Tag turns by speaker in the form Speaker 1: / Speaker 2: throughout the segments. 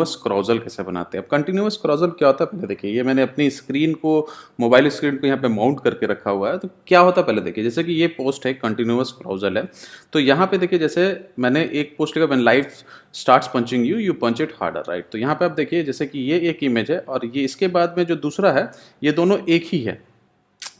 Speaker 1: Continuous क्रॉजल कैसे बनाते हैं। अब कंटिन्यूअस क्रॉजल क्या होता है पहले देखिए, ये मैंने अपनी स्क्रीन को, मोबाइल स्क्रीन को यहाँ पे माउंट करके रखा हुआ है। तो क्या होता है पहले देखिए, जैसे कि ये पोस्ट है कंटिन्यूअस क्रॉजल है, तो यहाँ पे देखिए जैसे मैंने एक पोस्ट लिखा, when life starts punching you you punch it harder, right. तो यहाँ पे आप देखिए जैसे कि ये एक इमेज है और ये इसके बाद में जो दूसरा है ये दोनों एक ही है।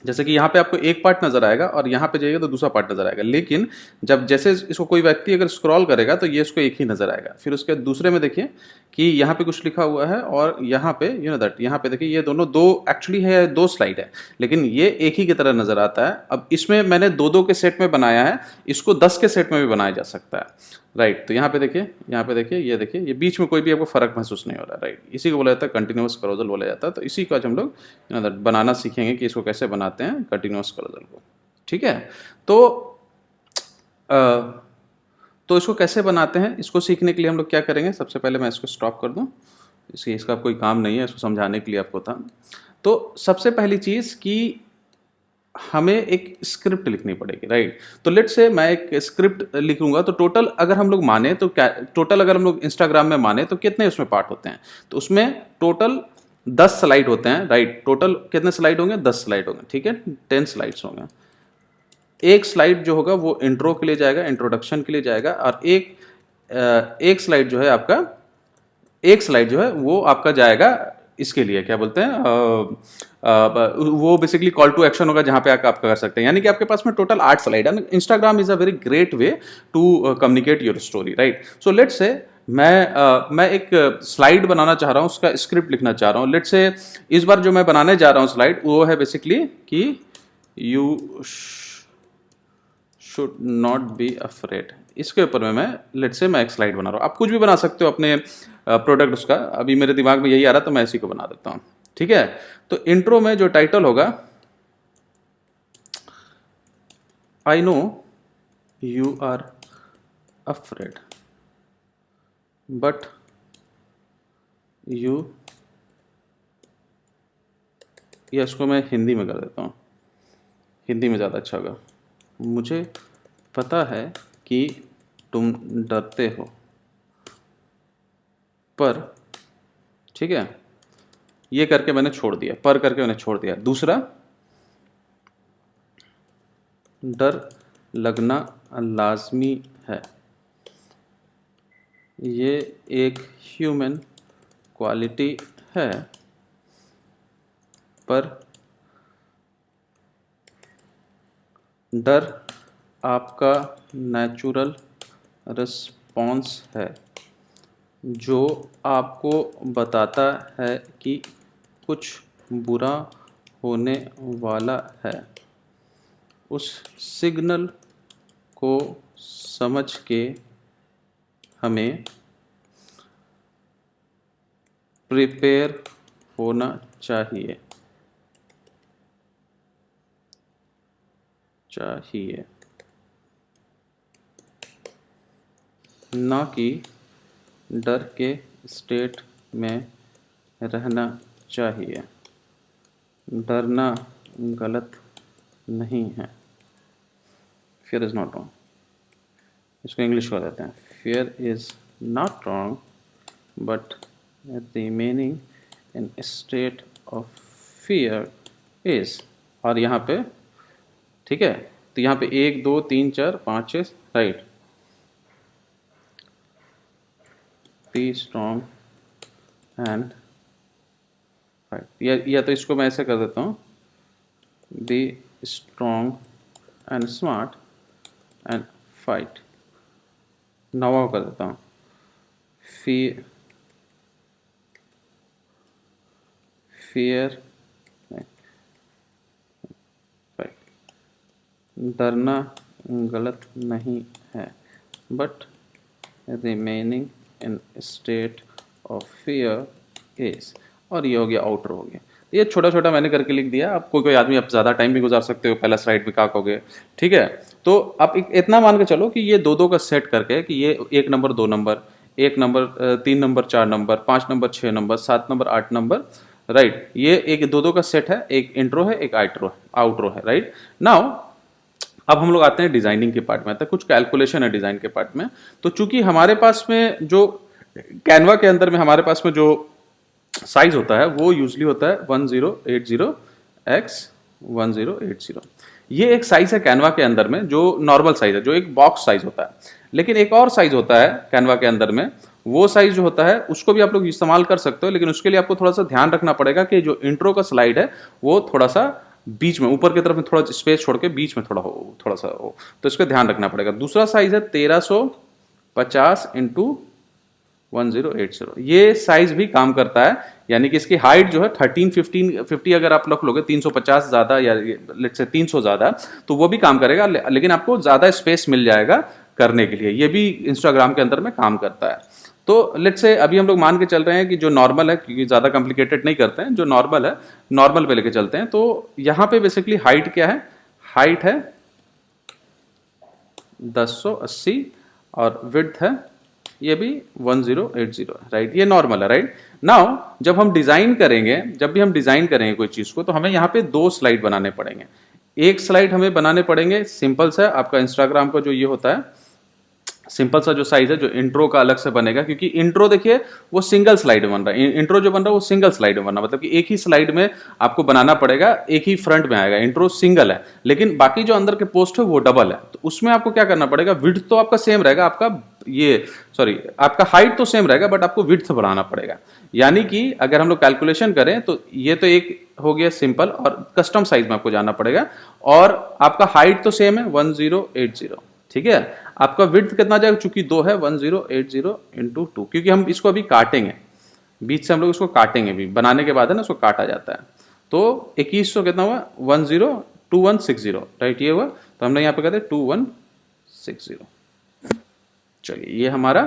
Speaker 1: जैसे कि यहाँ पे आपको एक पार्ट नजर आएगा और यहाँ पे जाइएगा तो दूसरा पार्ट नजर आएगा, लेकिन जब जैसे इसको कोई व्यक्ति अगर स्क्रॉल करेगा तो ये इसको एक ही नजर आएगा। फिर उसके दूसरे में देखिए कि यहाँ पे कुछ लिखा हुआ है और यहाँ पे यू नो दैट, यहाँ पे देखिए ये दोनों दो एक्चुअली है, दो स्लाइड है, लेकिन ये एक ही की तरह नजर आता है। अब इसमें मैंने दो दो के सेट में बनाया है, इसको 10 के सेट में भी बनाया जा सकता है, राइट। तो यहाँ पे देखिए, यहाँ पे देखिए, ये देखिए, ये बीच में कोई भी आपको फर्क महसूस नहीं हो रहा है, राइट। इसी को बोला जाता है कंटिन्यूअस क्रॉजल बोला जाता है। तो इसी को आज हम लोग बनाना सीखेंगे कि इसको कैसे बनाते हैं कंटिन्यूअस क्रॉजल को, ठीक है। तो तो इसको कैसे बनाते हैं, इसको सीखने के लिए हम लोग क्या करेंगे, सबसे पहले मैं इसको स्टॉप कर दूं, इसका कोई काम नहीं है, इसको समझाने के लिए आपको था। तो सबसे पहली चीज़ कि हमें एक स्क्रिप्ट लिखनी पड़ेगी, राइट। तो लेट्स से मैं एक स्क्रिप्ट लिखूंगा, तो टोटल अगर हम लोग माने तो क्या, टोटल अगर हम लोग इंस्टाग्राम में माने तो कितने उसमें पार्ट होते हैं, तो उसमें टोटल 10 स्लाइड होते हैं, राइट। टोटल कितने स्लाइड होंगे, 10 स्लाइड होंगे, ठीक है, 10 स्लाइड्स होंगे। एक स्लाइड जो होगा वो इंट्रो के लिए जाएगा, इंट्रोडक्शन के लिए जाएगा, और एक स्लाइड जो है आपका, एक स्लाइड जो है वो आपका जाएगा इसके लिए, क्या बोलते हैं, वो बेसिकली कॉल टू एक्शन होगा, जहां पे आप कर सकते हैं। यानी कि आपके पास में टोटल 8 स्लाइड है। Instagram is a very great way to communicate your story, right. So let's say मैं एक स्लाइड बनाना चाह रहा हूँ, उसका स्क्रिप्ट लिखना चाह रहा हूँ। लेट्स से इस बार जो मैं बनाने जा रहा हूँ स्लाइड, वो है बेसिकली कि you should not be afraid. इसके ऊपर में मैं लेट्स से मैं एक स्लाइड बना रहा हूँ। आप कुछ भी बना सकते हो अपने प्रोडक्ट उसका, अभी मेरे दिमाग में यही आ रहा तो मैं इसी को बना देता हूँ, ठीक है। तो इंट्रो में जो टाइटल होगा, I know you are afraid but you, या इसको मैं हिंदी में कर देता हूँ, हिंदी में ज़्यादा अच्छा होगा। मुझे पता है कि तुम डरते हो, पर, ठीक है, ये करके मैंने छोड़ दिया, पर करके मैंने छोड़ दिया। दूसरा, डर लगना लाजमी है, ये एक ह्यूमन क्वालिटी है, पर डर आपका नेचुरल रिस्पॉन्स है जो आपको बताता है कि कुछ बुरा होने वाला है। उस सिग्नल को समझ के हमें प्रिपेयर होना चाहिए, ना कि डर के स्टेट में रहना चाहिए। डरना गलत नहीं है, फियर इज़ नॉट रॉन्ग। इसको इंग्लिश कर देते हैं, fear is not wrong but remaining in state of fear is. और यहाँ पे, ठीक है, तो यहाँ पे 1 2 3 4 5 6, right. Be strong and fight, या तो इसको मैं ऐसे कर देता हूँ, be strong and smart and fight. नवा कर देता हूँ, फियर फाइट। डरना गलत नहीं है but remaining in state of fear is. और ये हो गया, आउटर हो गया। ये छोटा छोटा मैंने करके लिख दिया। आप कोई आदमी आप ज़्यादा टाइम भी गुजार सकते हो, पहला स्लाइड में क्या कहोगे, ठीक है। तो आप इतना मान के चलो कि ये दो दो का सेट करके, कि ये 1 number 2 number, 1 number 3 number 4 number, 5 number 6 number, 7 number 8 number, right. ये एक दो दो का सेट है, एक इंट्रो है, एक आउट्रो है, राइट। नाउ अब हम लोग आते हैं डिजाइनिंग के पार्ट में, आता है कुछ कैलकुलेशन है डिजाइन के पार्ट में। तो चूंकि हमारे पास में जो कैनवा के अंदर में हमारे पास में जो साइज होता है वो यूजली होता है 1080x1080। ये एक साइज है कैनवा के अंदर में जो नॉर्मल साइज है, जो एक बॉक्स साइज होता है। लेकिन एक और साइज होता है कैनवा के अंदर में, वो साइज जो होता है उसको भी आप लोग इस्तेमाल कर सकते हो, लेकिन उसके लिए आपको थोड़ा सा ध्यान रखना पड़ेगा कि जो इंट्रो का स्लाइड है वो थोड़ा सा बीच में, ऊपर की तरफ में थोड़ा स्पेस छोड़ के बीच में थोड़ा सा हो, तो इसको ध्यान रखना पड़ेगा। दूसरा साइज है 1350x1080। ये साइज भी काम करता है, यानी कि इसकी हाइट जो है 13 15 50, अगर आप लोग लोगे 350 ज्यादा या लेट्स से 300 ज्यादा, तो वो भी काम करेगा, लेकिन आपको ज्यादा स्पेस मिल जाएगा करने के लिए। ये भी इंस्टाग्राम के अंदर में काम करता है। तो लेट्स से अभी हम लोग मान के चल रहे हैं कि जो नॉर्मल है, क्योंकि ज्यादा कॉम्प्लिकेटेड नहीं करते हैं, जो नॉर्मल है नॉर्मल पे लेके चलते हैं। तो यहाँ पे बेसिकली हाइट क्या है, हाइट है 1080 और विड्थ है ये भी 1080, राइट। ये नॉर्मल है, राइट। नाउ जब हम डिजाइन करेंगे, जब भी हम डिजाइन करेंगे कोई चीज को, तो हमें यहाँ पे दो स्लाइड बनाने पड़ेंगे। एक स्लाइड हमें बनाने पड़ेंगे सिंपल सा, आपका इंस्टाग्राम का जो ये होता है सिंपल सा जो साइज है, जो इंट्रो का अलग से बनेगा, क्योंकि इंट्रो देखिए वो सिंगल स्लाइड बन रहा है। इंट्रो जो बन रहा है वो सिंगल स्लाइड में बन रहा है, मतलब कि एक ही स्लाइड में आपको बनाना पड़ेगा, एक ही फ्रंट में आएगा। इंट्रो सिंगल है, लेकिन बाकी जो अंदर के पोस्ट है वो डबल है। तो उसमें आपको क्या करना पड़ेगा, विड्थ तो आपका सेम रहेगा, आपका ये सॉरी आपका हाइट तो सेम रहेगा, बट आपको विड्थ बढ़ाना पड़ेगा। यानी कि अगर हम लोग कैलकुलेशन करें तो ये तो एक हो गया सिंपल, और कस्टम साइज में आपको जाना पड़ेगा। और आपका हाइट तो सेम है 1080, ठीक है। आपका विड्थ कितना जाएगा, चूंकि दो है 1080 इंटू 2, क्योंकि हम इसको अभी काटेंगे, बीच से हम लोग इसको काटेंगे भी, बनाने के बाद है ना उसको काटा जाता है। तो 2100 कितना हुआ 2160, राइट, ये हुआ। तो हमने यहाँ पे कहते 2160। चलिए ये हमारा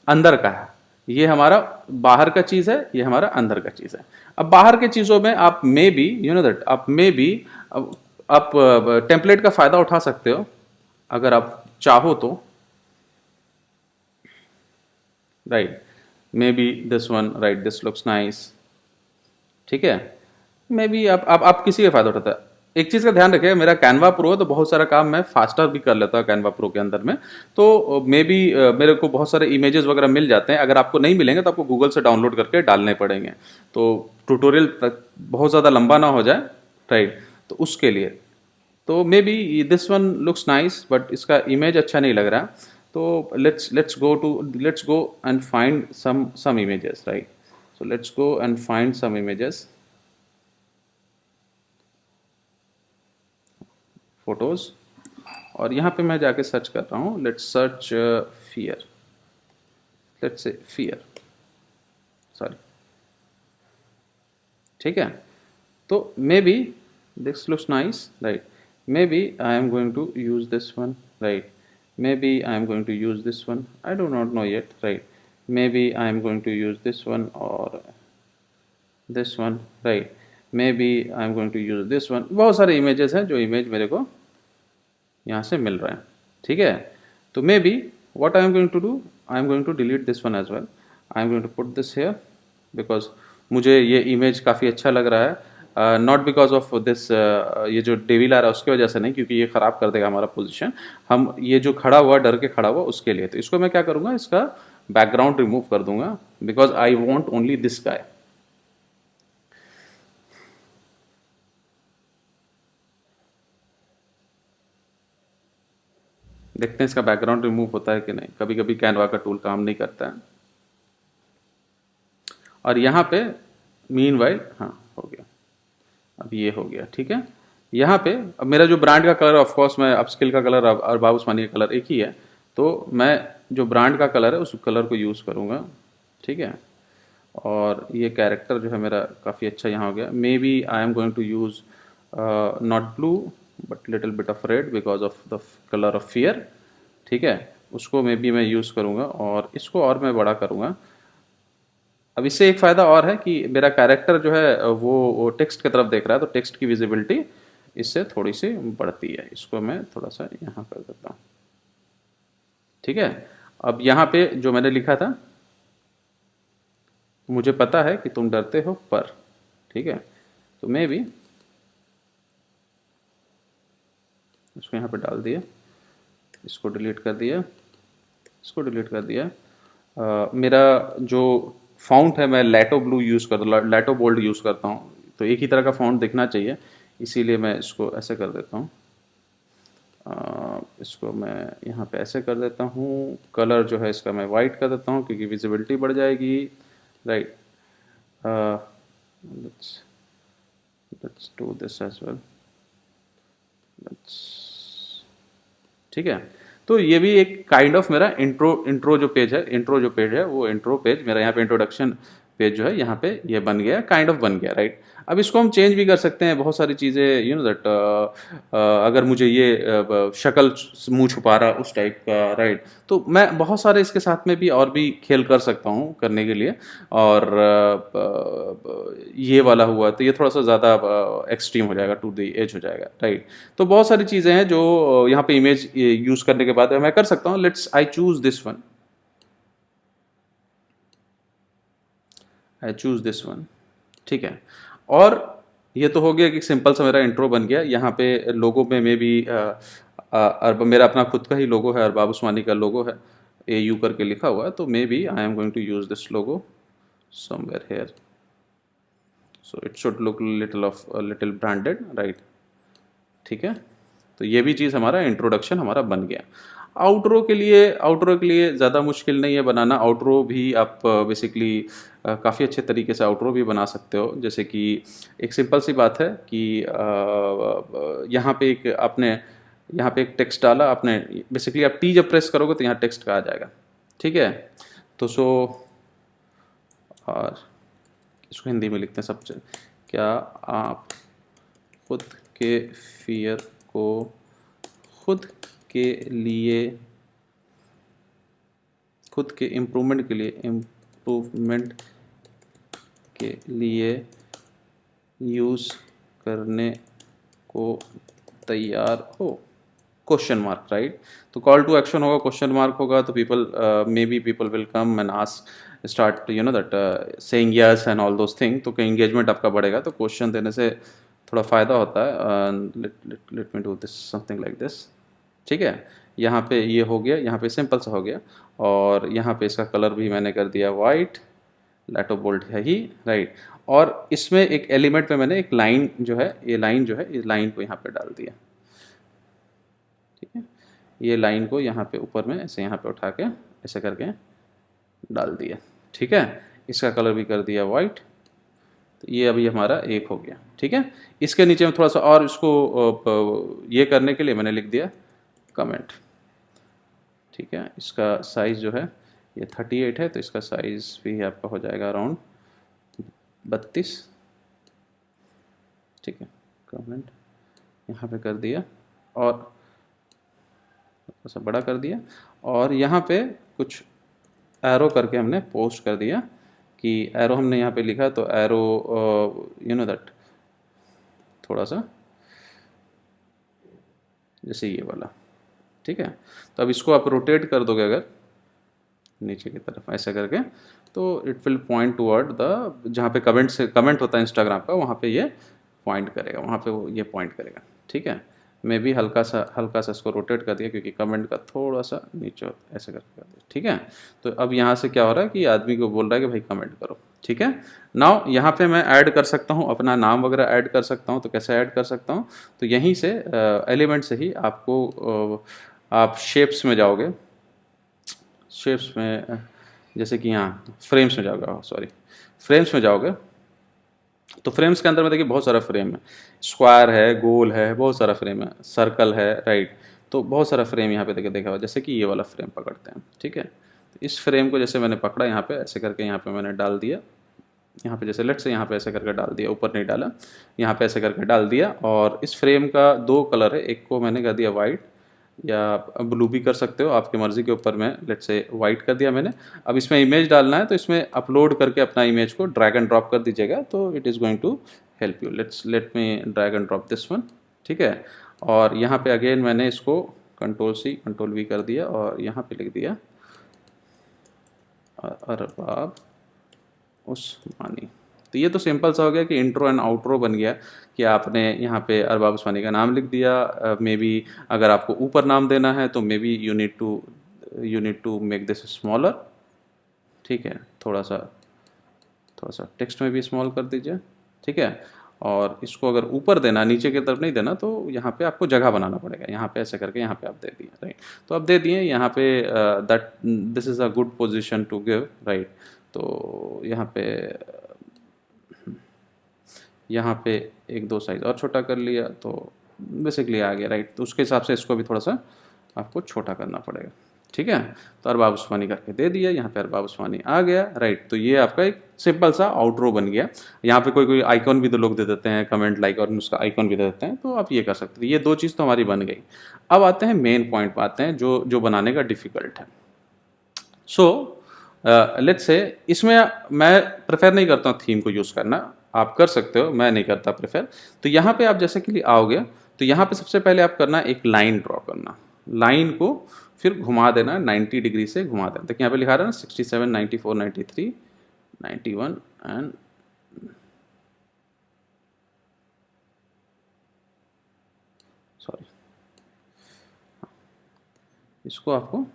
Speaker 1: अंदर का है, ये हमारा बाहर का चीज है, ये हमारा अंदर का चीज है। अब बाहर के चीजों में आप may be you know that आप मे बी आप टेम्पलेट का फायदा उठा सकते हो अगर आप चाहो तो, right. Maybe this one, right, this looks nice, ठीक है। मे बी आप किसी का फायदा उठाता है। एक चीज का ध्यान रखिएगा, मेरा कैनवा प्रो है तो बहुत सारा काम मैं फास्टर भी कर लेता हूँ कैनवा प्रो के अंदर में। तो मे बी मेरे को बहुत सारे इमेजेस वगैरह मिल जाते हैं। अगर आपको नहीं मिलेंगे तो आपको गूगल से डाउनलोड करके डालने पड़ेंगे, तो ट्यूटोरियल बहुत ज़्यादा लंबा ना हो जाए, राइट। तो उसके लिए तो maybe this one looks nice, but इसका इमेज अच्छा नहीं लग रहा। तो let's go and find some images, right. So let's go and find some images, photos. और यहाँ पे मैं जाके सर्च कर रहा हूँ, let's search fear, let's say fear, sorry, ठीक है। तो maybe this looks nice, right. Maybe I am going to use this one, right. Maybe I am going to use this one, I do not know yet, right. Maybe I am going to use this one और this one, right. Maybe I am going to use this one. बहुत सारे images हैं जो image मेरे को यहाँ से मिल रहा है, ठीक है। तो may be what I am going to do, I am going to delete this one as well. I am going to put this here because मुझे ये इमेज काफ़ी अच्छा लग रहा है, नॉट बिकॉज ऑफ दिस, ये जो डेविल आ रहा है उसकी वजह से नहीं, क्योंकि ये ख़राब कर देगा हमारा पोजीशन। हम ये जो खड़ा हुआ, डर के खड़ा हुआ, उसके लिए। तो इसको मैं क्या करूँगा, इसका बैकग्राउंड रिमूव कर दूंगा, because I want only this guy. देखते हैं इसका बैकग्राउंड रिमूव होता है कि नहीं। कभी कभी कैनवा का टूल काम नहीं करता है। और यहाँ पे मीनवाइल, हाँ हो गया, अब ये हो गया, ठीक है। यहाँ पे अब मेरा जो ब्रांड का कलर, ऑफ कोर्स मैं अपस्किल का कलर और बाबू उस्मानी का कलर एक ही है, तो मैं जो ब्रांड का कलर है उस कलर को यूज़ करूँगा, ठीक है। और ये कैरेक्टर जो है मेरा काफ़ी अच्छा यहाँ हो गया। Maybe I am going to use not blue but little bit of red because of the colour of fear, ठीक है। उसको मे बी मैं यूज़ करूँगा और इसको और मैं बड़ा करूँगा। अब इससे एक फ़ायदा और है कि मेरा कैरेक्टर जो है वो टेक्स्ट की तरफ देख रहा है, तो टेक्स्ट की विजिबिलिटी इससे थोड़ी सी बढ़ती है। इसको मैं थोड़ा सा यहाँ कर देता हूँ, ठीक है। अब यहाँ पे जो मैंने लिखा था, मुझे पता है कि तुम डरते हो पर, ठीक है। तो मैं भी इसको यहाँ पे डाल दिया, इसको डिलीट कर दिया, इसको डिलीट कर दिया। मेरा जो फ़ॉन्ट है मैं लैटो ब्लू यूज़ करता हूँ, लैटो बोल्ड यूज़ करता हूँ, तो एक ही तरह का फ़ॉन्ट दिखना चाहिए, इसीलिए मैं इसको ऐसे कर देता हूँ। इसको मैं यहाँ पे ऐसे कर देता हूँ। कलर जो है इसका मैं वाइट कर देता हूँ क्योंकि विजिबिलिटी बढ़ जाएगी, right. Let's let's do this as well, let's, ठीक है। तो ये भी एक काइंड ऑफ मेरा इंट्रो जो पेज है, वो इंट्रो पेज मेरा यहाँ पे इंट्रोडक्शन पेज जो है यहाँ पे ये बन गया, काइंड ऑफ बन गया, राइट। अब इसको हम चेंज भी कर सकते हैं बहुत सारी चीज़ें, यू नो दैट, अगर मुझे ये शक्ल मुंह छुपा रहा उस टाइप का, राइट, तो मैं बहुत सारे इसके साथ में भी और भी खेल कर सकता हूँ करने के लिए। और ये वाला हुआ तो ये थोड़ा सा ज़्यादा एक्सट्रीम हो जाएगा, टू द एज हो जाएगा, राइट। तो बहुत सारी चीज़ें हैं जो यहाँ पे इमेज यूज़ करने के बाद मैं कर सकता हूँ। Let's I choose this one, I choose this one, ठीक है। और ये तो हो गया कि सिंपल सा मेरा इंट्रो बन गया। यहाँ पे लोगो में भी मेरा अपना खुद का ही लोगो है, अरबाब उस्मानी का लोगो है, AU करके लिखा हुआ है, तो maybe I am going to use this logo somewhere here, so it should look little branded, right, ठीक है। तो ये भी चीज़ हमारा इंट्रोडक्शन हमारा बन गया। आउटरो के लिए ज़्यादा मुश्किल नहीं है बनाना। आउटरो भी आप बेसिकली काफ़ी अच्छे तरीके से आउटरो भी बना सकते हो। जैसे कि एक सिंपल सी बात है कि यहाँ पे एक आपने यहाँ पे एक टेक्स्ट डाला आपने, बेसिकली आप टी जब प्रेस करोगे तो यहाँ टेक्स्ट का आ जाएगा, ठीक है। तो और इसको हिंदी में लिखते हैं सबसे, क्या आप खुद के फियर को खुद के लिए, खुद के इम्प्रूवमेंट के लिए यूज़ करने को तैयार हो, क्वेश्चन मार्क, राइट। तो कॉल टू एक्शन होगा, क्वेश्चन मार्क होगा, तो may be people will come and ask, start you know that saying yes and all those thing, तो कहीं एंगेजमेंट आपका बढ़ेगा। तो क्वेश्चन देने से थोड़ा फ़ायदा होता है। Let me do this something like this, ठीक है। यहाँ पे ये हो गया, यहाँ पे सिंपल सा हो गया, और यहाँ पे इसका कलर भी मैंने कर दिया वाइट, लैटो बोल्ट है ही, राइट। और इसमें एक एलिमेंट पे मैंने एक लाइन जो है, ये लाइन को यहाँ पे डाल दिया, ठीक है। ये लाइन को यहाँ पे ऊपर में ऐसे यहाँ पे उठा के ऐसे करके डाल दिया, ठीक है। इसका कलर भी कर दिया वाइट, तो ये अभी हमारा एक हो गया, ठीक है। इसके नीचे में थोड़ा सा और इसको ये करने के लिए मैंने लिख दिया कमेंट, ठीक है। इसका साइज़ जो है ये 38 है, तो इसका साइज़ भी आपका हो जाएगा अराउंड 32, ठीक है। कमेंट यहाँ पे कर दिया और थोड़ा सा बड़ा कर दिया, और यहाँ पे कुछ एरो करके हमने पोस्ट कर दिया कि एरो हमने यहाँ पे लिखा, तो एरो यू नो दैट थोड़ा सा जैसे ये वाला, ठीक है। तो अब इसको आप रोटेट कर दोगे अगर नीचे की तरफ ऐसे करके, तो it will point toward the, जहाँ पे कमेंट होता है इंस्टाग्राम का, वहाँ पे ये पॉइंट करेगा, वहाँ पे वो ये पॉइंट करेगा, ठीक है। मैं भी हल्का सा इसको रोटेट कर दिया क्योंकि कमेंट का थोड़ा सा नीचे ऐसे करके कर दिया, ठीक है। तो अब यहाँ से क्या हो रहा है कि आदमी को बोल रहा है कि भाई कमेंट करो, ठीक है। नाउ यहाँ पे मैं ऐड कर सकता हूँ अपना नाम वगैरह ऐड कर सकता हूँ। तो कैसे ऐड कर सकता हूँ, तो यहीं से एलिमेंट से ही आपको आप शेप्स में जाओगे, शेप्स में जैसे कि यहाँ फ्रेम्स में जाओगे, सॉरी फ्रेम्स में जाओगे, तो फ्रेम्स के अंदर में देखिए बहुत सारा फ्रेम है, स्क्वायर है, गोल है, बहुत सारा फ्रेम है, सर्कल है, राइट। तो बहुत सारा फ्रेम यहाँ पे देखिए देखा हुआ, जैसे कि ये वाला फ्रेम पकड़ते हैं, ठीक है। तो इस फ्रेम को जैसे मैंने पकड़ा यहाँ पे ऐसे करके, यहाँ पे मैंने डाल दिया, यहाँ पे जैसे लेट से यहाँ पे ऐसे करके डाल दिया, ऊपर नहीं डाला, यहाँ पे ऐसे करके डाल दिया। और इस फ्रेम का दो कलर है, एक को मैंने कर दिया वाइट या ब्लू भी कर सकते हो, आपकी मर्ज़ी के ऊपर में, लेट से वाइट कर दिया मैंने। अब इसमें इमेज डालना है, तो इसमें अपलोड करके अपना इमेज को ड्रैग एंड ड्रॉप कर दीजिएगा, तो it is going to help you. Let me drag and drop this one, ठीक है। और यहाँ पे अगेन मैंने इसको Ctrl+C Ctrl+V कर दिया और यहाँ पे लिख दिया अरबाब उस्मानी। तो ये तो सिंपल सा हो गया कि इंट्रो एंड आउट्रो बन गया कि आपने यहाँ पे अरबाब उस्मानी का नाम लिख दिया। मे बी अगर आपको ऊपर नाम देना है तो maybe you need to make this smaller, ठीक है, थोड़ा सा टेक्स्ट में भी स्मॉल कर दीजिए, ठीक है। और इसको अगर ऊपर देना, नीचे की तरफ नहीं देना, तो यहाँ पे आपको जगह बनाना पड़ेगा, यहाँ पे ऐसे करके यहाँ पे आप दे दिए, राइट। तो आप दे दिए यहाँ पे, that this is a good position to give, right. तो यहाँ पे एक दो साइज और छोटा कर लिया तो बेसिकली आ गया, राइट। तो उसके हिसाब से इसको भी थोड़ा सा आपको छोटा करना पड़ेगा, ठीक है। तो अरबाब उस्मानी करके दे दिया, यहाँ पे अरबाब उस्मानी आ गया, राइट। तो ये आपका एक सिंपल सा आउटरो बन गया। यहाँ पे कोई आइकॉन भी तो लोग दे देते हैं, कमेंट लाइक और उसका आइकॉन भी दे देते हैं, तो आप ये कर सकते हैं। ये दो चीज़ तो हमारी बन गई। अब आते हैं मेन पॉइंट पे, आते हैं जो बनाने का डिफ़िकल्ट है। सो लेट्स से इसमें मैं प्रेफर नहीं करता हूँ थीम को यूज़ करना, आप कर सकते हो, मैं नहीं करता प्रेफर। तो यहाँ पे आप जैसे कि लिए आओगे, तो यहाँ पे सबसे पहले आप करना एक लाइन ड्रॉ करना, लाइन को फिर घुमा देना 90 डिग्री से घुमा देना। देखिए यहाँ पे लिखा रहा है ना 67, 94, 93, 91 एंड सॉरी, इसको आपको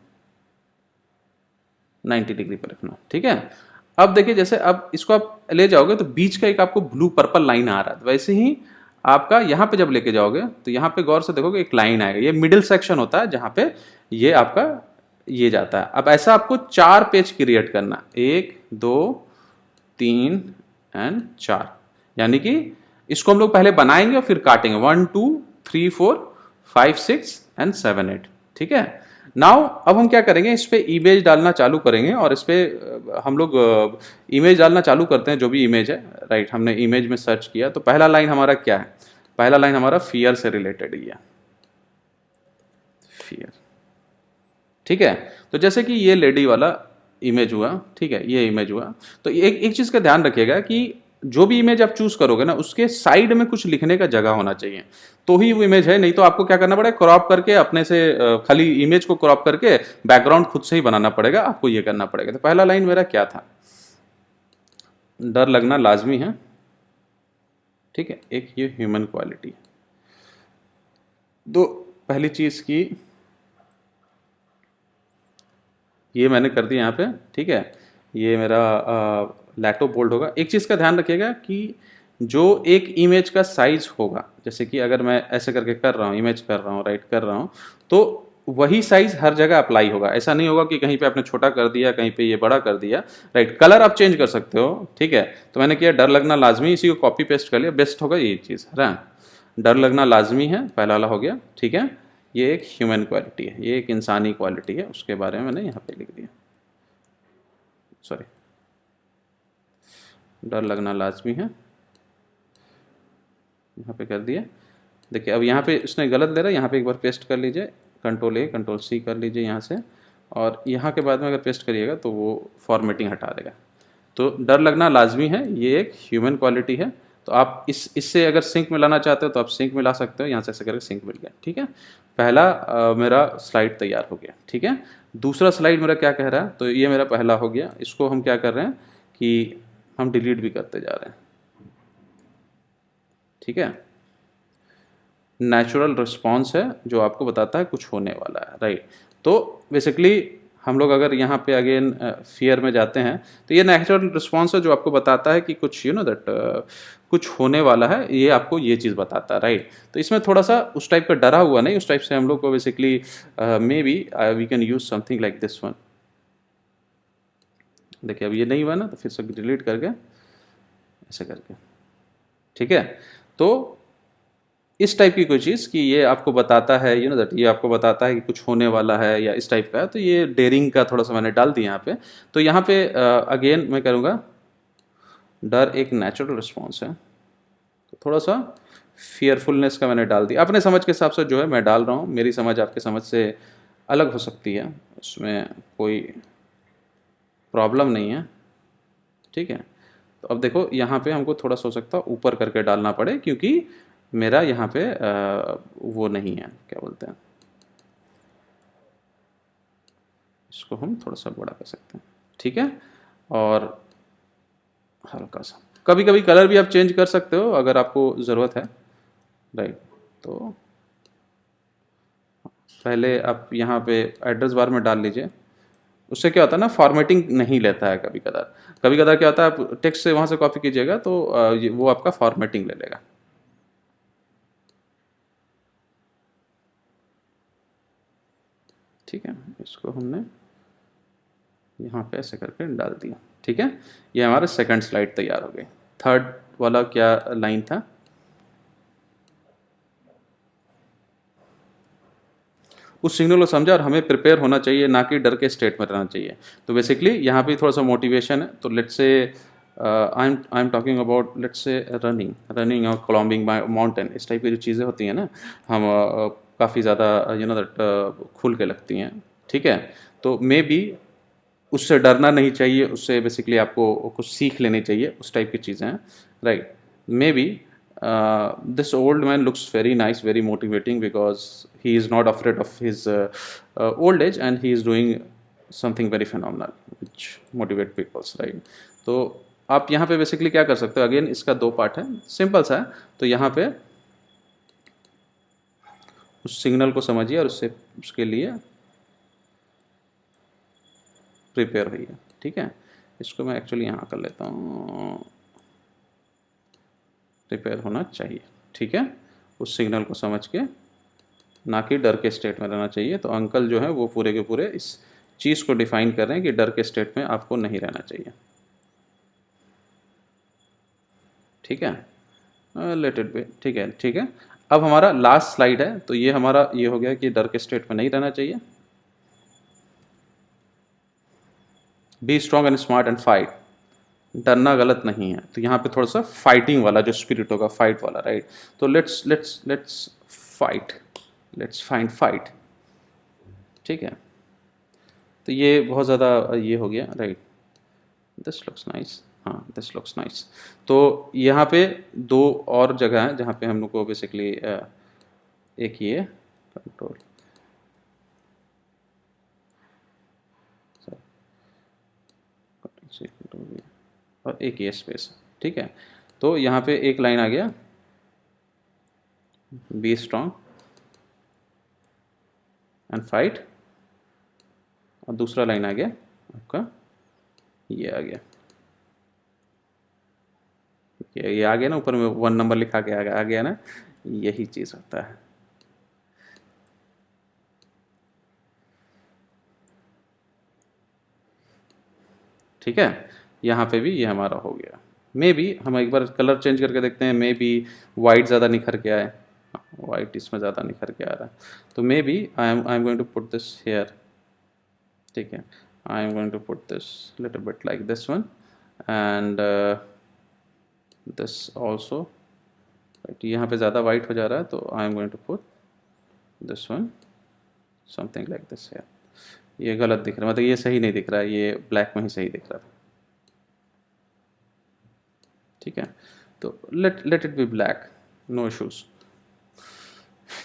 Speaker 1: 90 डिग्री पर रखना, ठीक है। अब देखिए जैसे अब इसको आप ले जाओगे तो बीच का एक आपको ब्लू पर्पल लाइन आ रहा है, वैसे ही आपका यहाँ पे जब लेके जाओगे तो यहाँ पे गौर से देखोगे एक लाइन आएगा, ये मिडिल सेक्शन होता है जहाँ पे ये आपका ये जाता है। अब ऐसा आपको 4 पेज क्रिएट करना, 1 2 3 एंड 4, यानी कि इसको हम लोग पहले बनाएंगे और फिर काटेंगे 1 2 3 4 5 6 एंड 7 8, ठीक है। नाउ अब हम क्या करेंगे, इस पे इमेज डालना चालू करेंगे और इस पे हम लोग इमेज डालना चालू करते हैं, जो भी इमेज है, राइट। हमने इमेज में सर्च किया तो पहला लाइन हमारा क्या है, पहला लाइन हमारा फियर से रिलेटेड ही है, फियर, ठीक है। तो जैसे कि ये लेडी वाला इमेज हुआ, ठीक है, ये इमेज हुआ। तो एक चीज़ का ध्यान रखिएगा कि जो भी इमेज आप चूज करोगे ना, उसके साइड में कुछ लिखने का जगह होना चाहिए, तो ही वो इमेज है। नहीं तो आपको क्या करना पड़ेगा, क्रॉप करके अपने से खाली इमेज को क्रॉप करके बैकग्राउंड खुद से ही बनाना पड़ेगा, आपको ये करना पड़ेगा। तो पहला लाइन मेरा क्या था, डर लगना लाजमी है, ठीक है, एक ये ह्यूमन क्वालिटी। तो पहली चीज की ये मैंने कर दिया यहाँ पे, ठीक है। ये मेरा लैक्टो बोल्ड होगा। एक चीज़ का ध्यान रखिएगा कि जो एक इमेज का साइज होगा, जैसे कि अगर मैं ऐसे करके कर रहा हूँ, इमेज कर रहा हूँ, राइट कर रहा हूँ, तो वही साइज हर जगह अप्लाई होगा। ऐसा नहीं होगा कि कहीं पे आपने छोटा कर दिया, कहीं पे ये बड़ा कर दिया, राइट। कलर आप चेंज कर सकते हो, ठीक है। तो मैंने किया डर लगना लाजमी, इसी को कॉपी पेस्ट कर लिया, बेस्ट होगा ये चीज़, है ना। डर लगना लाजमी है, पहला वाला हो गया, ठीक है। ये एक ह्यूमन क्वालिटी है, ये एक इंसानी क्वालिटी है, उसके बारे में मैंने यहाँ पे लिख दिया, सॉरी, डर लगना लाजमी है, यहाँ पे कर दिया। देखिए अब यहाँ पे इसने गलत ले रहा है, यहाँ पे एक बार पेस्ट कर लीजिए, कंट्रोल A कंट्रोल C कर लीजिए यहाँ से, और यहाँ के बाद में अगर पेस्ट करिएगा तो वो फॉर्मेटिंग हटा देगा। तो डर लगना लाजमी है, ये एक ह्यूमन क्वालिटी है। तो आप इससे अगर सिंक में लाना चाहते हो तो आप सिंक में ला सकते हो, यहाँ से ऐसे करके सिंक मिल गया, ठीक है। पहला मेरा स्लाइड तैयार हो गया, ठीक है। दूसरा स्लाइड मेरा क्या कह रहा है, तो ये मेरा पहला हो गया। इसको हम क्या कर रहे हैं कि हम डिलीट भी करते जा रहे हैं, ठीक है। नेचुरल रिस्पॉन्स है जो आपको बताता है कुछ होने वाला है, राइट। तो बेसिकली हम लोग अगर यहाँ पे अगेन फियर में जाते हैं तो ये नेचुरल रिस्पॉन्स है जो आपको बताता है कि कुछ दैट कुछ होने वाला है, ये आपको ये चीज़ बताता है, राइट। तो इसमें थोड़ा सा उस टाइप का डरा हुआ नहीं, उस टाइप से हम लोग को basically maybe we can use something like this one. देखिए अब ये नहीं हुआ ना, तो फिर से डिलीट करके ऐसे करके, ठीक है। तो इस टाइप की कोई चीज़ कि ये आपको बताता है दैट ये आपको बताता है कि कुछ होने वाला है या इस टाइप का है, तो ये डेयरिंग का थोड़ा सा मैंने डाल दिया यहाँ पे। तो यहाँ पे अगेन मैं करूँगा डर एक नेचुरल रिस्पॉन्स है, तो थोड़ा सा फियरफुलनेस का मैंने डाल दिया। अपने समझ के हिसाब से जो है मैं डाल रहा हूँ, मेरी समझ आपके समझ से अलग हो सकती है, उसमें कोई प्रॉब्लम नहीं है, ठीक है। तो अब देखो यहाँ पे हमको थोड़ा सा हो सकता है ऊपर करके डालना पड़े, क्योंकि मेरा यहाँ पे वो नहीं है, क्या बोलते हैं, इसको हम थोड़ा सा बड़ा कर सकते हैं, ठीक है। और हल्का सा कभी कभी कलर भी आप चेंज कर सकते हो अगर आपको ज़रूरत है, राइट। तो पहले आप यहाँ पे एड्रेस बार में डाल लीजिए, उससे क्या होता है ना, फॉर्मेटिंग नहीं लेता है कभी कदार। कभी कदार क्या होता है, आप टेक्स्ट से वहाँ से कॉपी कीजिएगा तो वो आपका फॉर्मेटिंग ले लेगा। ठीक है, इसको हमने यहाँ पे ऐसे करके डाल दिया। ठीक है, ये हमारा सेकंड स्लाइड तैयार हो गई। थर्ड वाला क्या लाइन था, उस सिग्नल को समझा और हमें प्रिपेयर होना चाहिए, ना कि डर के स्टेट में रहना चाहिए। तो बेसिकली यहाँ पे थोड़ा सा मोटिवेशन है। तो let's say I am talking about let's say running और क्लाइंबिंग माउंटेन, इस टाइप की जो चीज़ें होती हैं ना, हम काफ़ी ज़्यादा यू नो दैट खुल के लगती हैं। ठीक है, तो मे बी उससे डरना नहीं चाहिए, उससे बेसिकली आपको कुछ सीख लेनी चाहिए, उस टाइप की चीज़ें हैं, right. May be this old man looks very nice, very motivating, because he is not afraid of his old age, and he is doing something very phenomenal which motivate people, right? तो आप यहाँ पे basically क्या कर सकते हो, again इसका दो पार्ट है, सिंपल सा है। तो यहाँ पे उस सिग्नल को समझिए और उससे उसके लिए प्रिपेयर होइए। ठीक है, इसको मैं एक्चुअली यहाँ कर लेता हूँ, प्रिपेयर होना चाहिए। ठीक है, उस सिग्नल को समझ के, ना कि डर के स्टेट में रहना चाहिए। तो अंकल जो है वो पूरे के पूरे इस चीज़ को डिफाइन कर रहे हैं कि डर के स्टेट में आपको नहीं रहना चाहिए। ठीक है, लेट इट बी। ठीक है, ठीक है। अब हमारा लास्ट स्लाइड है, तो ये हमारा ये हो गया कि डर के स्टेट में नहीं रहना चाहिए। Be strong and smart and fight, डरना गलत नहीं है। तो यहाँ पे थोड़ा सा फाइटिंग वाला जो स्पिरिट होगा, फाइट वाला, राइट। तो let's let's let's fight, let's find fight. ठीक है, तो ये बहुत ज़्यादा ये हो गया, राइट। दिस लुक्स नाइस, हाँ दिस लुक्स नाइस। तो यहाँ पे दो और जगह हैं जहाँ पे हम लोग को बेसिकली एक ये कंट्रोल और एक ये स्पेस। ठीक है, तो यहाँ पे एक लाइन आ गया बी स्ट्रॉन्ग एंड फाइट, और दूसरा लाइन आ गया आपका ये आ गया, ये आ गया ना, ऊपर में 1 नंबर लिखा के आ गया ना, यही चीज़ होता है। ठीक है, यहाँ पे भी ये हमारा हो गया। मे बी हम एक बार कलर चेंज करके देखते हैं, मे बी वाइट ज़्यादा निखर के आए, वाइट इसमें ज़्यादा निखर के आ रहा है। तो maybe I am going to put this here. ठीक है, I am going to put this little bit like this one, and this also, right. यहाँ पे ज़्यादा वाइट हो जा रहा है, तो I am going to put this one something like this here. ये गलत दिख रहा है, मतलब ये सही नहीं दिख रहा है, ये ब्लैक में ही सही दिख रहा था। ठीक है, तो let it be black, no issues,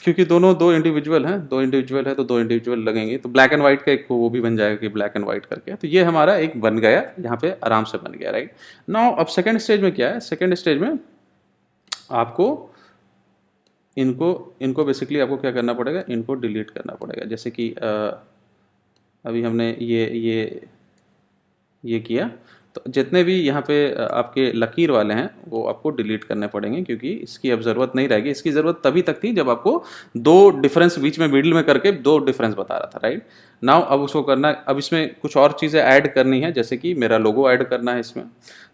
Speaker 1: क्योंकि दोनों दो इंडिविजुअल हैं, दो इंडिविजुअल है तो दो इंडिविजुअल लगेंगे। तो ब्लैक एंड वाइट का एक वो भी बन जाएगा कि ब्लैक एंड वाइट करके। तो ये हमारा एक बन गया, यहाँ पे आराम से बन गया, राइट। नाउ अब सेकंड स्टेज में क्या है, सेकंड स्टेज में आपको इनको इनको बेसिकली आपको क्या करना पड़ेगा, इनको डिलीट करना पड़ेगा। जैसे कि अभी हमने ये किया, तो जितने भी यहाँ पे आपके लकीर वाले हैं वो आपको डिलीट करने पड़ेंगे, क्योंकि इसकी अब ज़रूरत नहीं रहेगी। इसकी ज़रूरत तभी तक थी जब आपको दो डिफरेंस बीच में मिडिल में करके दो डिफरेंस बता रहा था, राइट। नाउ अब उसको करना, अब इसमें कुछ और चीज़ें ऐड करनी है, जैसे कि मेरा लोगो ऐड करना है इसमें।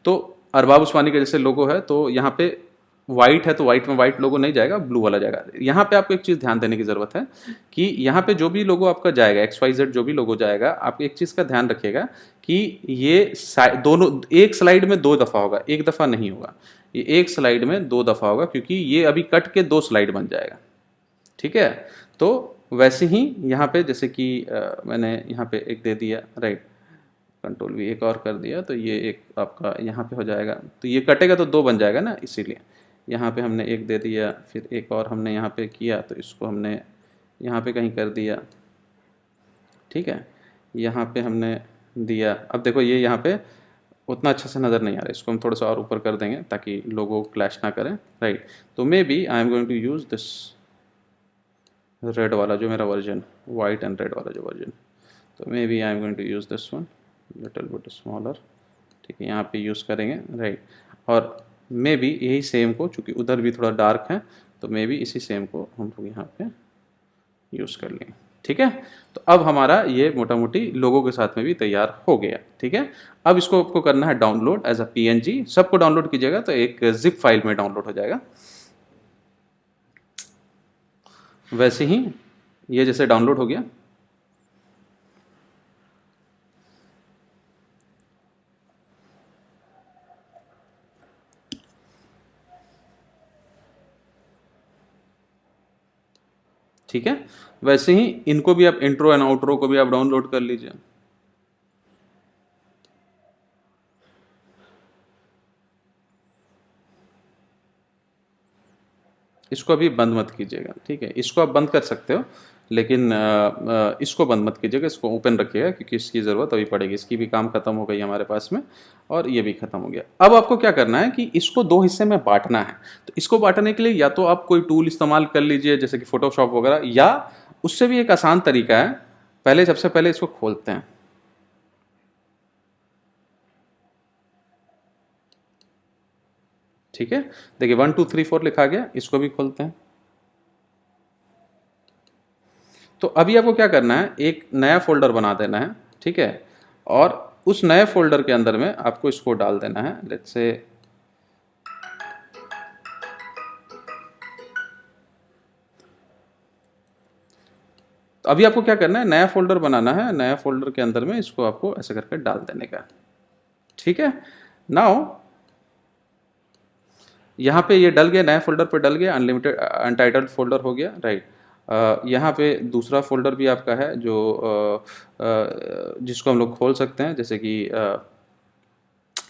Speaker 1: तो अरबाब उस्मानी का जैसे लोगो है, तो यहाँ पे वाइट है तो वाइट में वाइट लोगो नहीं जाएगा, ब्लू वाला जाएगा। यहाँ पे आपको एक चीज़ ध्यान देने की ज़रूरत है कि यहाँ पे जो भी लोगो आपका जाएगा, XYZ जो भी लोगो जाएगा, आप एक चीज़ का ध्यान रखिएगा कि ये दोनों एक स्लाइड में 2 दफ़ा होगा, एक दफ़ा नहीं होगा। ये एक स्लाइड में 2 दफ़ा होगा, क्योंकि ये अभी कट के 2 स्लाइड बन जाएगा। ठीक है, तो वैसे ही यहाँ पे जैसे कि मैंने यहाँ पे एक दे दिया, राइट, कंट्रोल भी एक और कर दिया, तो ये एक आपका यहाँ पे हो जाएगा। तो ये कटेगा तो 2 बन जाएगा ना, इसीलिए यहाँ पे हमने एक दे दिया, फिर एक और हमने यहाँ पे किया, तो इसको हमने यहाँ पे कहीं कर दिया। ठीक है, यहाँ पे हमने दिया। अब देखो ये यहाँ पे उतना अच्छा से नज़र नहीं आ रहा है, इसको हम थोड़ा सा और ऊपर कर देंगे ताकि लोगो क्लैश ना करें, राइट। तो maybe I am going to use this red वाला जो मेरा वर्जन, वाइट एंड रेड वाला जो वर्जन। तो maybe I am going to use this one little bit smaller, ठीक है, यहाँ पे यूज़ करेंगे, राइट। और मे बी यही सेम को, चूँकि उधर भी थोड़ा डार्क है, तो मे बी इसी सेम को हम लोग यहाँ पे यूज़ कर लेंगे, ठीक है। तो अब हमारा ये मोटा मोटी लोगों के साथ में भी तैयार हो गया, ठीक है। अब इसको आपको करना है डाउनलोड एज अ पीएनजी, सबको डाउनलोड कीजिएगा तो एक जिप फाइल में डाउनलोड हो जाएगा। वैसे ही ये जैसे डाउनलोड हो गया, ठीक है। वैसे ही इनको भी आप इंट्रो एंड आउट्रो को भी आप डाउनलोड कर लीजिए। इसको अभी बंद मत कीजिएगा, ठीक है। इसको आप बंद कर सकते हो, लेकिन इसको बंद मत कीजिएगा, इसको ओपन रखिएगा, क्योंकि इसकी ज़रूरत अभी पड़ेगी। इसकी भी काम खत्म हो गई हमारे पास में, और ये भी खत्म हो गया। अब आपको क्या करना है कि इसको दो हिस्से में बांटना है। तो इसको बांटने के लिए या तो आप कोई टूल इस्तेमाल कर लीजिए, जैसे कि फोटोशॉप वगैरह, या उससे भी एक आसान तरीका है। पहले सबसे पहले इसको खोलते हैं, ठीक है। देखिए 1 2 3 4 लिखा गया, इसको भी खोलते हैं। तो अभी आपको क्या करना है, एक नया फोल्डर बना देना है, ठीक है। और उस नए फोल्डर के अंदर में आपको इसको डाल देना है, लेट्स से तो अभी आपको क्या करना है, नया फोल्डर बनाना है। नया फोल्डर के अंदर में इसको आपको ऐसे करके डाल देने का, ठीक है। नाउ यहाँ पे ये डल गया, नया फोल्डर पे डल गया, अनलिमिटेड अनटाइटल्ड फोल्डर हो गया, राइट। यहाँ पे दूसरा फोल्डर भी आपका है जो जिसको हम लोग खोल सकते हैं, जैसे कि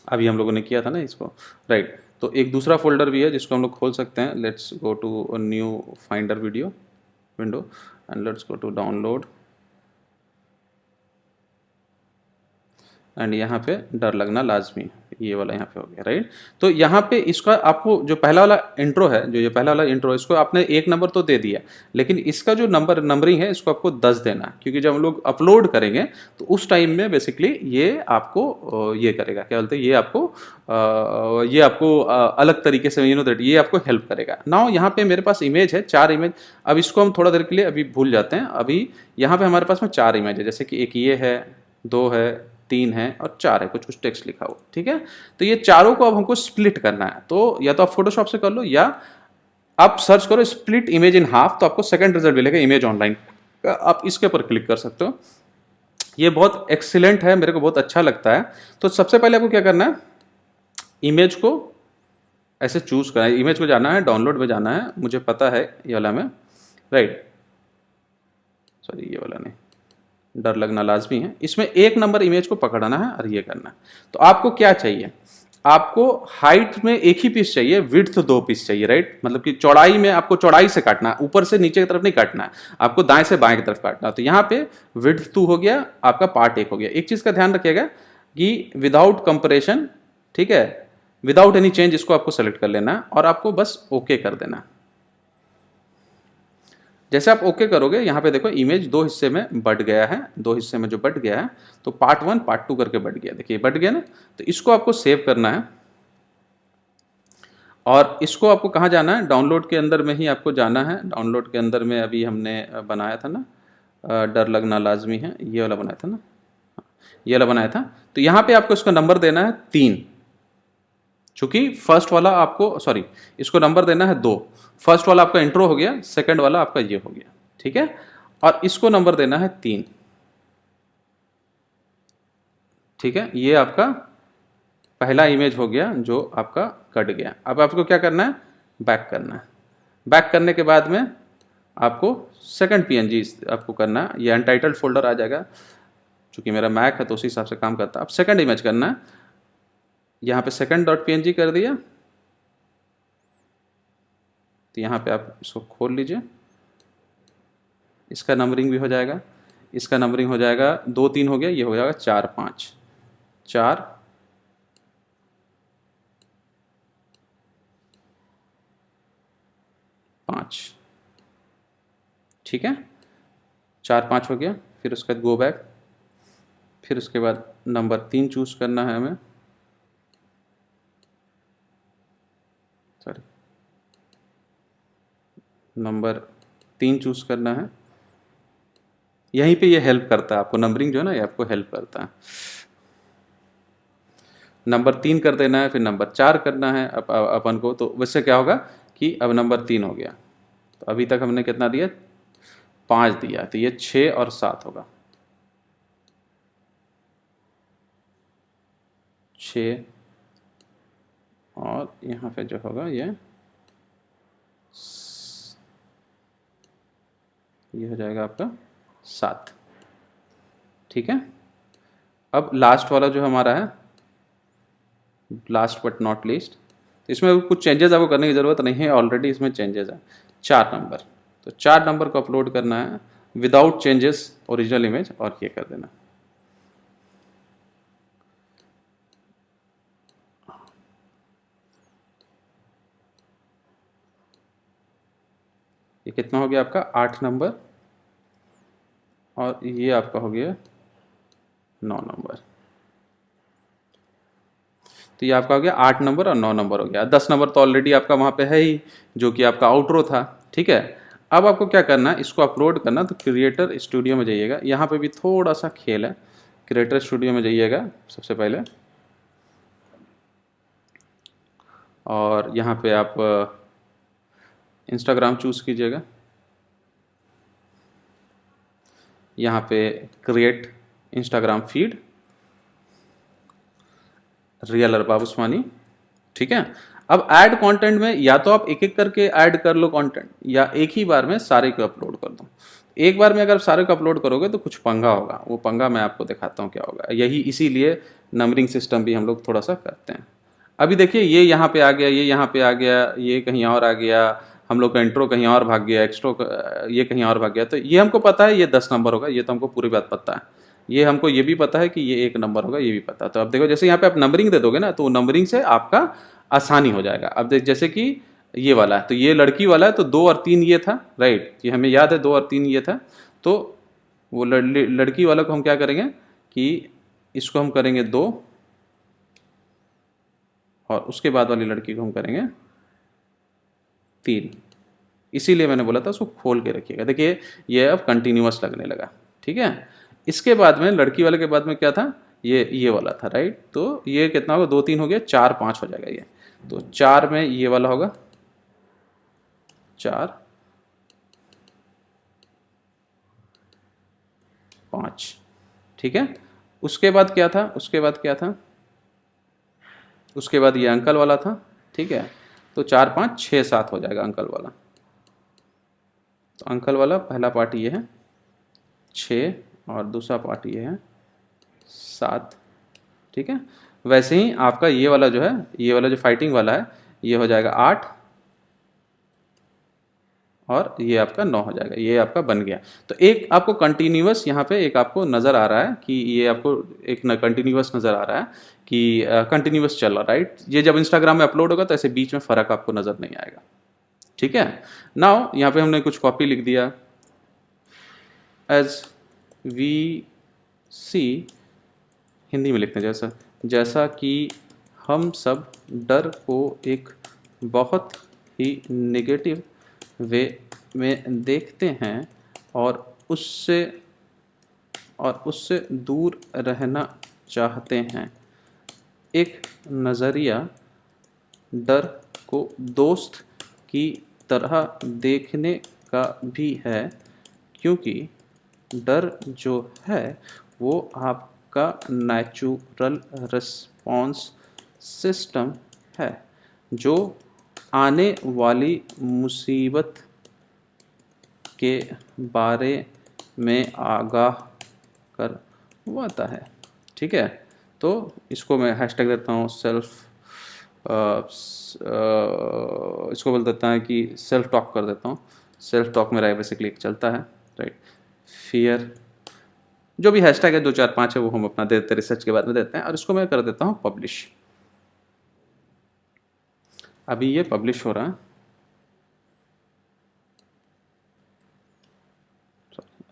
Speaker 1: अभी हम लोगों ने किया था ना इसको, राइट। तो एक दूसरा फोल्डर भी है जिसको हम लोग खोल सकते हैं। Let's go to new finder video window and let's go to download, एंड यहाँ पे डर लगना लाजमी, ये वाला यहाँ पे हो गया, राइट। तो यहाँ पे इसका आपको जो पहला वाला इंट्रो है, जो ये पहला वाला इंट्रो है, इसको आपने 1 नंबर तो दे दिया, लेकिन इसका जो नंबरिंग है इसको आपको 10 देना है, क्योंकि जब हम लोग अपलोड करेंगे तो उस टाइम में बेसिकली ये आपको ये करेगा, क्या बोलते हैं, ये आपको अलग तरीके से दैट ये आपको हेल्प करेगा। नाउ यहाँ पे मेरे पास इमेज है, 4 इमेज। अब इसको हम थोड़ा देर के लिए अभी भूल जाते हैं। अभी यहाँ पे हमारे पास में 4 इमेज है, जैसे कि एक ये है, 2 है, 3 है और 4 है, कुछ कुछ टेक्स्ट लिखा हुआ, ठीक है। तो ये चारों को अब हमको स्प्लिट करना है। तो या तो आप फोटोशॉप से कर लो, या आप सर्च करो स्प्लिट इमेज इन हाफ, तो आपको सेकंड रिजल्ट मिलेगा इमेज ऑनलाइन, आप इसके ऊपर क्लिक कर सकते हो। ये बहुत एक्सीलेंट है, मेरे को बहुत अच्छा लगता है। तो सबसे पहले आपको क्या करना है, इमेज को ऐसे चूज करना है, इमेज को जाना है, डाउनलोड में जाना है, मुझे पता है ये वाला में, राइट, सॉरी ये वाला नहीं, डर लगना लाजमी है। इसमें 1 नंबर इमेज को पकड़ना है और ये करना है। तो आपको क्या चाहिए, आपको हाइट में 1 ही पीस चाहिए, विड्थ 2 पीस चाहिए, राइट। मतलब कि चौड़ाई में आपको चौड़ाई से काटना है, ऊपर से नीचे की तरफ नहीं काटना है, आपको दाएं से बाएं की तरफ काटना है। तो यहाँ पे विड्थ 2 हो गया, आपका पार्ट 1 हो गया। एक चीज का ध्यान रखिएगा कि विदाउट कंपरेशन, ठीक है, विदाउट एनी चेंज, इसको आपको सेलेक्ट कर लेना है और आपको बस ओके कर देना है। जैसे आप ओके करोगे, यहाँ पे देखो इमेज 2 हिस्से में बट गया है, 2 हिस्से में जो बट गया है, तो पार्ट 1 पार्ट 2 करके बट गया, देखिए बट गया ना। तो इसको आपको सेव करना है, और इसको आपको कहाँ जाना है, डाउनलोड के अंदर में ही आपको जाना है। डाउनलोड के अंदर में अभी हमने बनाया था ना, डर लगना लाजमी है, ये वाला बनाया था ना, ये वाला बनाया था। तो यहाँ पे आपको इसका नंबर देना है 3, चूंकि फर्स्ट वाला आपको, सॉरी, इसको नंबर देना है 2। फर्स्ट वाला आपका इंट्रो हो गया, सेकंड वाला आपका ये हो गया, ठीक है। और इसको नंबर देना है 3, ठीक है। ये आपका पहला इमेज हो गया जो आपका कट गया। अब आपको क्या करना है, बैक करना है। बैक करने के बाद में आपको सेकंड पीएनजी आपको करना है, ये अनटाइटल्ड फोल्डर आ जाएगा, चूंकि मेरा मैक है तो उसी हिसाब से काम करता है। अब सेकंड इमेज करना है, यहाँ पे सेकंड डॉट पीएनजी कर दिया, तो यहाँ पे आप इसको खोल लीजिए, इसका नंबरिंग भी हो जाएगा, इसका नंबरिंग हो जाएगा, 2 3 हो गया, ये हो जाएगा 4 5 4 5, ठीक है, 4 5 हो गया। फिर उसके बाद गो बैक, फिर उसके बाद नंबर 3 चूज़ करना है हमें, सॉरी नंबर 3 चूज़ करना है। यहीं पे ये हेल्प करता है आपको, नंबरिंग जो है ना ये आपको हेल्प करता है। नंबर 3 कर देना है, फिर नंबर 4 करना है अपन को। तो वैसे क्या होगा कि अब नंबर 3 हो गया। तो अभी तक हमने कितना दिया, 5 दिया, तो ये 6 और 7 होगा, 6 और यहाँ पे जो होगा ये हो जाएगा आपका 7। ठीक है। अब लास्ट वाला जो हमारा है, लास्ट बट नॉट लीस्ट, तो इसमें कुछ चेंजेस आपको करने की ज़रूरत नहीं है, ऑलरेडी इसमें चेंजेस है। 4 नंबर, तो 4 नंबर को अपलोड करना है विदाउट चेंजेस ओरिजिनल इमेज, और ये कर देना। ये कितना हो गया आपका, 8 नंबर, और ये आपका हो गया 9 नंबर। तो ये आपका हो गया 8 नंबर और 9 नंबर हो गया। 10 नंबर तो ऑलरेडी आपका वहाँ पे है ही, जो कि आपका आउटरो था। ठीक है। अब आपको क्या करना है, इसको अपलोड करना, तो क्रिएटर स्टूडियो में जाइएगा। यहाँ पे भी थोड़ा सा खेल है, क्रिएटर स्टूडियो में जाइएगा सबसे पहले, और यहाँ पे आप इंस्टाग्राम चूज़ कीजिएगा। यहाँ पे create Instagram feed, real Arbab Usmani. ठीक है। अब ऐड कंटेंट में या तो आप एक एक करके ऐड कर लो कंटेंट, या एक ही बार में सारे को अपलोड कर दो। एक बार में अगर सारे को अपलोड करोगे तो कुछ पंगा होगा, वो पंगा मैं आपको दिखाता हूँ क्या होगा। यही इसीलिए नंबरिंग सिस्टम भी हम लोग थोड़ा सा करते हैं। अभी देखिए ये यहाँ पे आ गया, ये यहाँ पे आ गया, ये कहीं और आ गया, हम लोग का इंट्रो कहीं और भाग गया, एक्स्ट्रो ये कहीं और भाग गया। तो ये हमको पता है ये 10 नंबर होगा, ये तो हमको पूरी बात पता है। ये हमको ये भी पता है कि ये 1 नंबर होगा, ये भी पता है। तो अब देखो जैसे यहाँ पे आप नंबरिंग दे दोगे ना, तो नंबरिंग से आपका आसानी हो जाएगा। अब देख जैसे कि ये वाला है, तो ये लड़की वाला है, तो 2 और 3 ये था, राइट, ये हमें याद है 2 और 3 ये था। तो वो लड़की वाला को हम क्या करेंगे कि इसको हम करेंगे 2, और उसके बाद वाली लड़की को हम करेंगे 3। इसीलिए मैंने बोला था उसको खोल के रखिएगा। देखिए ये अब कंटिन्यूअस लगने लगा। ठीक है। इसके बाद में लड़की वाले के बाद में क्या था, ये वाला था, राइट। तो ये कितना होगा, 2 3 हो गया, 4 5 हो जाएगा ये। तो 4 में ये वाला होगा 4 5। ठीक है। उसके बाद क्या था, उसके बाद क्या था, उसके बाद ये अंकल वाला था। ठीक है। तो 4 5 6 7 हो जाएगा अंकल वाला। तो अंकल वाला पहला पार्ट ये है 6, और दूसरा पार्ट ये है 7। ठीक है। वैसे ही आपका ये वाला जो है, ये वाला जो फाइटिंग वाला है, ये हो जाएगा 8, और ये आपका 9 हो जाएगा। ये आपका बन गया। तो एक आपको कंटिन्यूअस यहाँ पे एक आपको नज़र आ रहा है कि ये आपको एक कंटिन्यूअस नज़र आ रहा है कि कंटिन्यूअस चल रहा है, राइट। ये जब इंस्टाग्राम में अपलोड होगा तो ऐसे बीच में फ़र्क आपको नज़र नहीं आएगा। ठीक है। नाउ यहाँ पे हमने कुछ कॉपी लिख दिया, एज वी सी, हिंदी में लिखते हैं, जैसा कि हम सब डर को एक बहुत ही नेगेटिव वे में देखते हैं, और उससे दूर रहना चाहते हैं। एक नज़रिया डर को दोस्त की तरह देखने का भी है, क्योंकि डर जो है वो आपका नेचुरल रिस्पॉन्स सिस्टम है, जो आने वाली मुसीबत के बारे में आगाह करवाता है। ठीक है। तो इसको मैं हैशटैग देता हूँ इसको बोल देता है कि सेल्फ टॉक कर देता हूँ। सेल्फ टॉक मेरा बेसिकली एक चलता है, राइट। फियर, जो भी हैशटैग है 2 4 5 है वो हम अपना देते रिसर्च के बाद में देते हैं, और इसको मैं कर देता हूँ पब्लिश। अभी ये पब्लिश हो रहा है,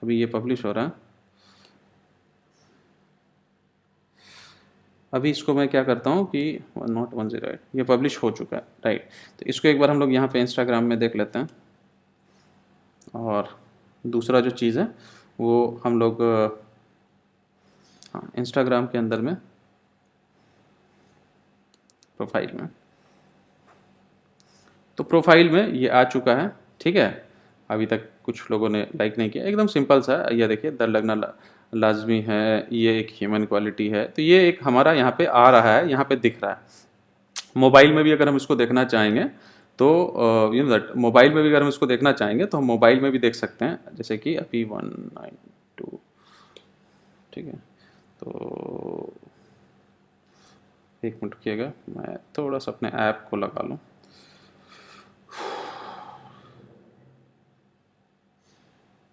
Speaker 1: अभी ये पब्लिश हो रहा है। अभी इसको मैं क्या करता हूँ कि 108 ये पब्लिश हो चुका है, राइट। तो इसको एक बार हम लोग यहाँ पे इंस्टाग्राम में देख लेते हैं। और दूसरा जो चीज़ है वो हम लोग हाँ इंस्टाग्राम के अंदर में प्रोफाइल में, तो प्रोफाइल में ये आ चुका है, ठीक है। अभी तक कुछ लोगों ने लाइक नहीं किया, एकदम सिंपल सा है। ये देखिए डर लगना लाजमी है, ये एक ह्यूमन क्वालिटी है, तो ये एक हमारा यहाँ पे आ रहा है, यहाँ पे दिख रहा है। मोबाइल में भी अगर हम इसको देखना चाहेंगे तो यू नो दैट मोबाइल में भी अगर हम इसको देखना चाहेंगे तो हम मोबाइल में भी देख सकते हैं, जैसे कि अभी 192, ठीक है। तो एक मिनट रुकिएगा, मैं थोड़ा सा अपने ऐप को लगा लूँ।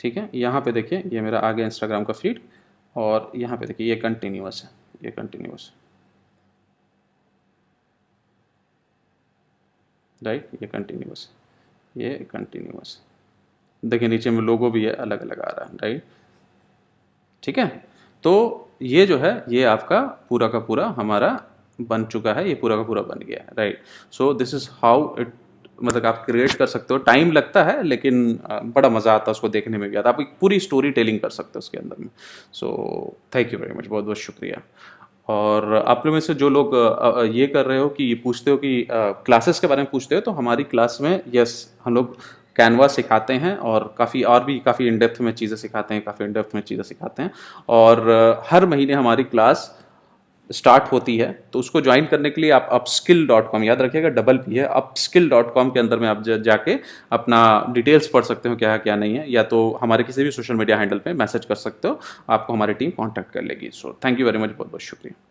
Speaker 1: ठीक है, यहाँ पे देखिए ये मेरा आ गया इंस्टाग्राम का फीड, और यहाँ पे देखिए ये कंटिन्यूअस है, ये कंटिन्यूअस, राइट, ये कंटिन्यूअस, ये कंटिन्यूअस। देखिए नीचे में लोगो भी है, अलग अलग आ रहा है, राइट। ठीक है, तो ये जो है ये आपका पूरा का पूरा हमारा बन चुका है, ये पूरा का पूरा बन गया है, right. So this is how it, मतलब आप क्रिएट कर सकते हो। टाइम लगता है लेकिन बड़ा मज़ा आता है उसको देखने में भी आता है। आप एक पूरी स्टोरी टेलिंग कर सकते हो उसके अंदर में। So thank you very much, बहुत बहुत शुक्रिया। और आप लोग में से जो लोग ये कर रहे हो कि पूछते हो कि क्लासेस के बारे में पूछते हो, तो हमारी क्लास में यस हम लोग कैनवा सिखाते हैं और काफ़ी इन डेप्थ में चीज़ें सिखाते हैं, काफ़ी इन डेप्थ में चीज़ें सिखाते हैं। और हर महीने हमारी क्लास स्टार्ट होती है, तो उसको ज्वाइन करने के लिए आप upskill.com, याद रखिएगा डबल पी है, upskill.com के अंदर में आप जाके अपना डिटेल्स पढ़ सकते हो क्या है क्या नहीं है, या तो हमारे किसी भी सोशल मीडिया हैंडल पे मैसेज कर सकते हो, आपको हमारी टीम कांटेक्ट कर लेगी। So thank you very much, बहुत बहुत शुक्रिया।